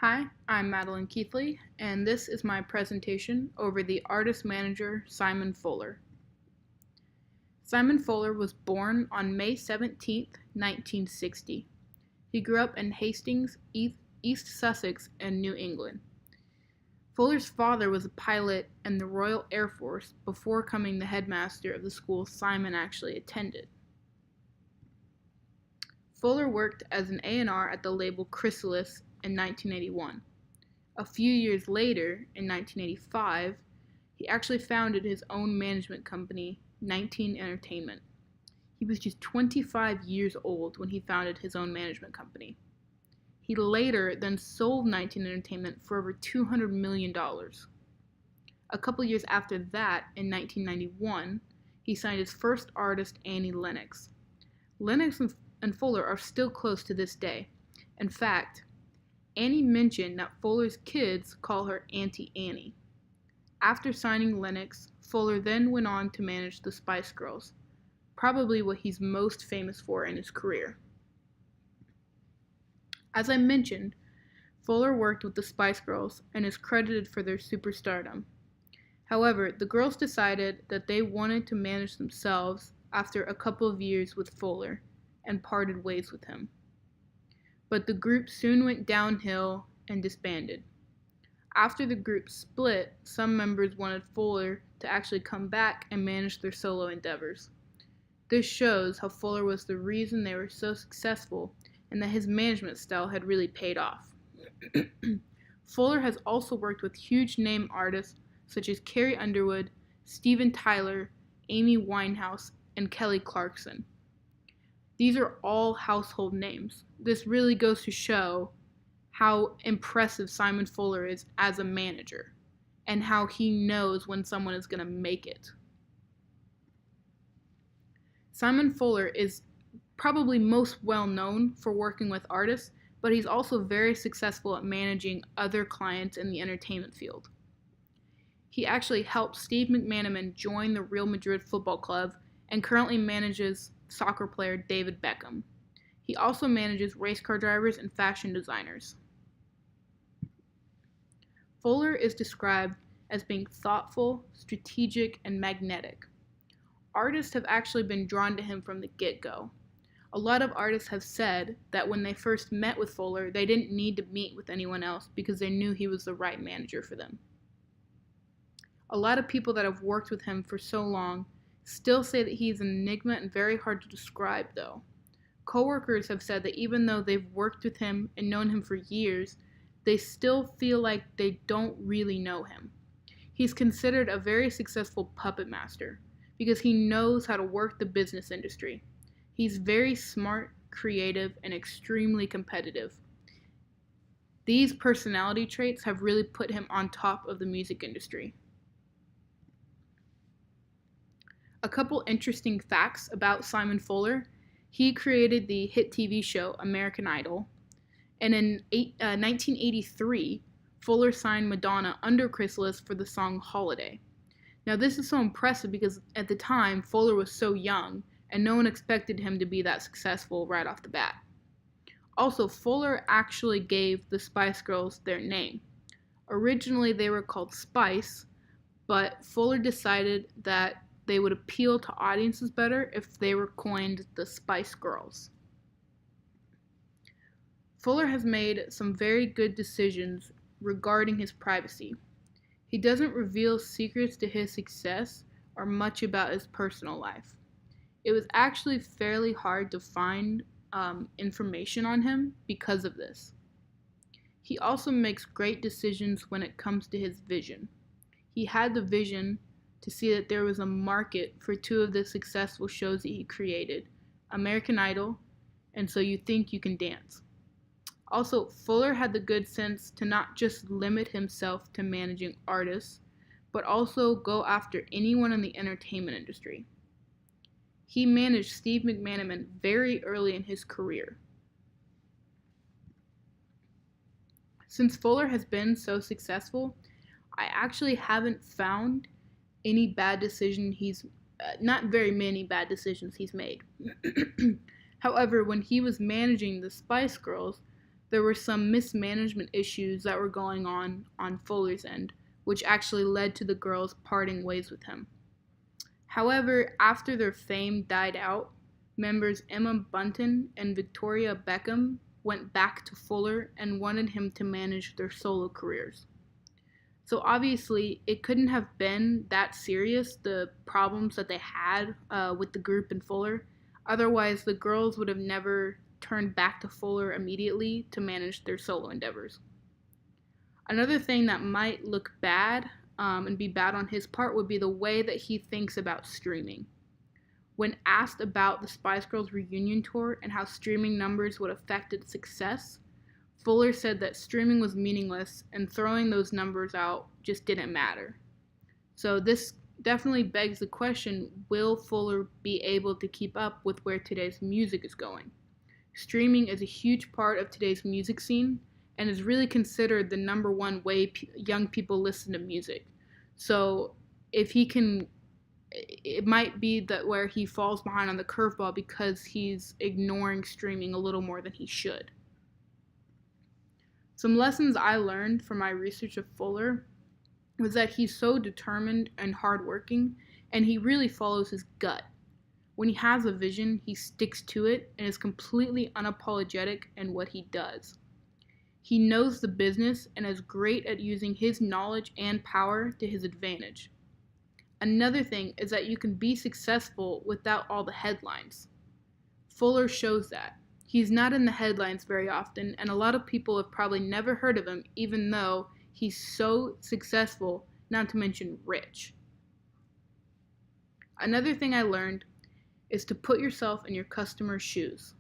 Hi, I'm Madeline Keithley, and this is my presentation over the artist manager Simon Fuller. Simon Fuller was born on May 17, 1960. He grew up in Hastings, East Sussex, and New England. Fuller's father was a pilot in the Royal Air Force before becoming the headmaster of the school Simon actually attended. Fuller worked as an A&R at the label Chrysalis in 1981. A few years later, in 1985, he actually founded his own management company, 19 Entertainment. He was just 25 years old when he founded his own management company. He later then sold 19 Entertainment for over $200 million. A couple years after that, in 1991, he signed his first artist, Annie Lennox. Lennox and Fuller are still close to this day. In fact, Annie mentioned that Fuller's kids call her Auntie Annie. After signing Lennox, Fuller then went on to manage the Spice Girls, probably what he's most famous for in his career. As I mentioned, Fuller worked with the Spice Girls and is credited for their superstardom. However, the girls decided that they wanted to manage themselves after a couple of years with Fuller and parted ways with him. But the group soon went downhill and disbanded. After the group split, some members wanted Fuller to actually come back and manage their solo endeavors. This shows how Fuller was the reason they were so successful and that his management style had really paid off. Fuller has also worked with huge name artists such as Carrie Underwood, Steven Tyler, Amy Winehouse, and Kelly Clarkson. These are all household names. This really goes to show how impressive Simon Fuller is as a manager and how he knows when someone is going to make it. Simon Fuller is probably most well known for working with artists, but he's also very successful at managing other clients in the entertainment field. He actually helped Steve McManaman join the Real Madrid Football Club and currently manages soccer player David Beckham. He also manages race car drivers and fashion designers. Fuller is described as being thoughtful, strategic, and magnetic. Artists have actually been drawn to him from the get-go. A lot of artists have said that when they first met with Fuller, they didn't need to meet with anyone else because they knew he was the right manager for them. A lot of people that have worked with him for so long still say that he's an enigma and very hard to describe, though. Coworkers have said that even though they've worked with him and known him for years, they still feel like they don't really know him. He's considered a very successful puppet master because he knows how to work the business industry. He's very smart, creative, and extremely competitive. These personality traits have really put him on top of the music industry. A couple interesting facts about Simon Fuller. He created the hit TV show American Idol, and in 1983, Fuller signed Madonna under Chrysalis for the song Holiday. Now this is so impressive because at the time, Fuller was so young, and no one expected him to be that successful right off the bat. Also, Fuller actually gave the Spice Girls their name. Originally, they were called Spice, but Fuller decided that they would appeal to audiences better if they were coined the Spice Girls. Fuller has made some very good decisions regarding his privacy. He doesn't reveal secrets to his success or much about his personal life. It was actually fairly hard to find information on him because of this. He also makes great decisions when it comes to his vision. He had the vision to see that there was a market for two of the successful shows that he created, American Idol and So You Think You Can Dance. Also, Fuller had the good sense to not just limit himself to managing artists, but also go after anyone in the entertainment industry. He managed Steve McManaman very early in his career. Since Fuller has been so successful, I actually haven't found any bad decision not very many bad decisions he's made. However, when he was managing the Spice Girls, there were some mismanagement issues that were going on Fuller's end, which actually led to the girls parting ways with him. However, after their fame died out, members Emma Bunton and Victoria Beckham went back to Fuller and wanted him to manage their solo careers. So obviously, it couldn't have been that serious, the problems that they had with the group and Fuller. Otherwise, the girls would have never turned back to Fuller immediately to manage their solo endeavors. Another thing that might look bad and be bad on his part would be the way that he thinks about streaming. When asked about the Spice Girls reunion tour and how streaming numbers would affect its success, Fuller said that streaming was meaningless and throwing those numbers out just didn't matter. So this definitely begs the question, will Fuller be able to keep up with where today's music is going? Streaming is a huge part of today's music scene and is really considered the number one way young people listen to music. So if he can, it might be that where he falls behind on the curveball because he's ignoring streaming a little more than he should. Some lessons I learned from my research of Fuller was that he's so determined and hardworking, and he really follows his gut. When he has a vision, he sticks to it and is completely unapologetic in what he does. He knows the business and is great at using his knowledge and power to his advantage. Another thing is that you can be successful without all the headlines. Fuller shows that. He's not in the headlines very often, and a lot of people have probably never heard of him, even though he's so successful, not to mention rich. Another thing I learned is to put yourself in your customer's shoes.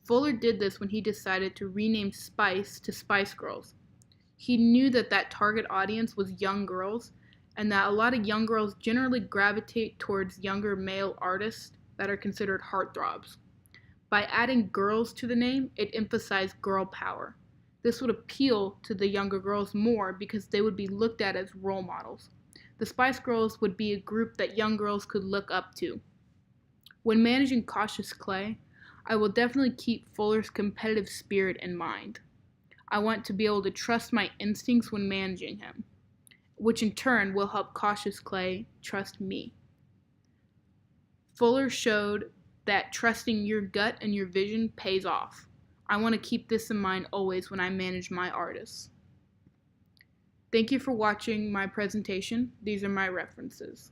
Fuller did this when he decided to rename Spice to Spice Girls. He knew that that target audience was young girls, and that a lot of young girls generally gravitate towards younger male artists that are considered heartthrobs. By adding girls to the name, it emphasized girl power. This would appeal to the younger girls more because they would be looked at as role models. The Spice Girls would be a group that young girls could look up to. When managing Cautious Clay, I will definitely keep Fuller's competitive spirit in mind. I want to be able to trust my instincts when managing him, which in turn will help Cautious Clay trust me. Fuller showed that trusting your gut and your vision pays off. I want to keep this in mind always when I manage my artists. Thank you for watching my presentation. These are my references.